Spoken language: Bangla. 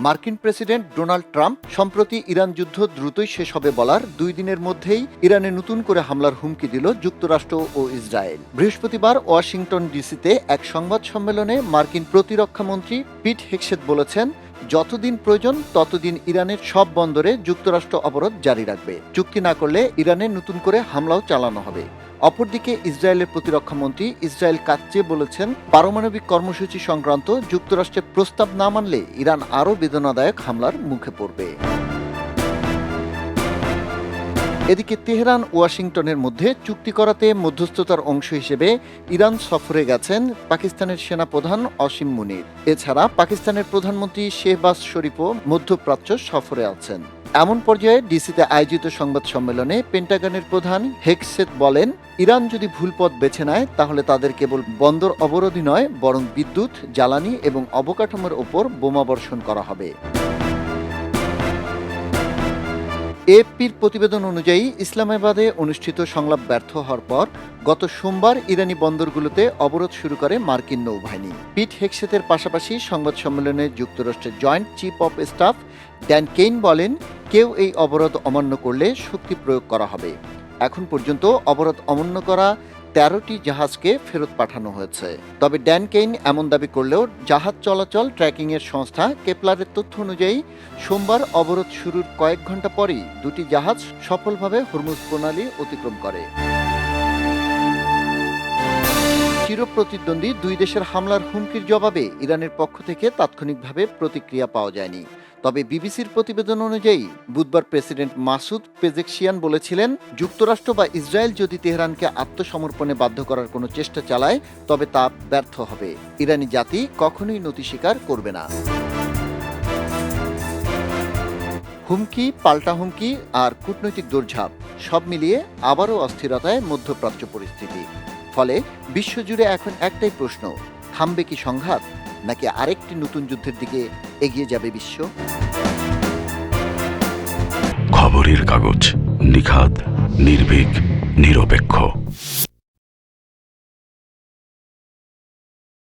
মার্কিন প্রেসিডেন্ট ডোনাল্ড ট্রাম্প সম্প্রতি ইরান যুদ্ধ দ্রুতই শেষ হবে বলার 2 দিনের মধ্যেই ইরানে নতুন করে হামলার হুমকি দিল যুক্তরাষ্ট্র ও ইসরায়েল। বৃহস্পতিবার ওয়াশিংটন ডিসিতে এক সংবাদ সম্মেলনে মার্কিন প্রতিরক্ষামন্ত্রী পিট হেগসেথ বলেছেন, যতদিন প্রয়োজন ততদিন ইরানের সব বন্দরে যুক্তরাষ্ট্র অবরোধ জারি রাখবে। চুক্তি না করলে ইরানে নতুন করে হামলাও চালানো হবে। অপরদিকে ইসরায়েলের প্রতিরক্ষামন্ত্রী ইসরায়েল কাৎজে বলেছেন, পারমাণবিক কর্মসূচি সংক্রান্ত যুক্তরাষ্ট্রের প্রস্তাব না মানলে ইরান আরও বেদনাদায়ক হামলার মুখে পড়বে। এদিকে তেহরান ওয়াশিংটনের মধ্যে চুক্তি করাতে মধ্যস্থতার অংশ হিসেবে ইরান সফরে গেছেন পাকিস্তানের সেনাপ্রধান অসীম মুনির। এছাড়া পাকিস্তানের প্রধানমন্ত্রী শেহবাজ শরীফও মধ্যপ্রাচ্য সফরে আছেন। এমন পর্যায়ে ডিসিতে আয়োজিত সংবাদ সম্মেলনে পেন্টাগনের প্রধান হেগসেথ বলেন, ইরান যদি ভুল পথ বেছে নেয় তাহলে তাদের কেবল বন্দর অবরোধই নয়, বরং বিদ্যুৎ, জ্বালানি এবং অবকাঠামোর ওপর বোমাবর্ষণ করা হবে। এএফপির প্রতিবেদন অনুযায়ী ইসলামাবাদে অনুষ্ঠিত সংলাপ ব্যর্থ হওয়ার পর গত সোমবার ইরানি বন্দরগুলোতে অবরোধ শুরু করে মার্কিন নৌবাহিনী। পিট হেগসেথের পাশাপাশি সংবাদ সম্মেলনে যুক্তরাষ্ট্রের joint chief of staff Dan Kane বলেন, কেউ এই অবরোধ অমান্য করলে শক্তি প্রয়োগ করা হবে। এখন পর্যন্ত অবরোধ অমান্য করা 13টি জাহাজকে ফেরত পাঠানো হয়েছে। তবে ড্যান কেইন এমন দাবি করলেও জাহাজ চলাচল ট্র্যাকিংয়ের সংস্থা কেপলারের তথ্য অনুযায়ী সোমবার অবরোধ শুরুর কয়েক ঘন্টা পরই 2টি জাহাজ সফলভাবে হরমুজ প্রণালী অতিক্রম করে। চিরপ্রতিদ্বন্দ্বী দুই দেশের হামলার হুমকির জবাবে ইরানের পক্ষ থেকে তাৎক্ষণিকভাবে প্রতিক্রিয়া পাওয়া যায়নি। তবে বিবিসির প্রতিবেদন অনুযায়ী বুধবার প্রেসিডেন্ট মাসুদ পেজেকশিয়ান বলেছিলেন, যুক্তরাষ্ট্র বা ইসরায়েল যদি তেহরানকে আত্মসমর্পণে বাধ্য করার কোনো চেষ্টা চালায় তবে তা ব্যর্থ হবে। ইরানি জাতি কখনোই নতি স্বীকার করবে না। হুমকি, পাল্টা হুমকি আর কূটনৈতিক দৌড়ঝাঁপ সব মিলিয়ে আবারও অস্থিরতায় মধ্যপ্রাচ্য পরিস্থিতি। ফলে বিশ্বজুড়ে এখন একটাই প্রশ্ন, থামবে কি সংঘাত, নাকি আরেকটি নতুন যুদ্ধের দিকে এগিয়ে যাবে বিশ্ব? খবরের কাগজ, নিখাদ, নির্ভীক, নিরপেক্ষ।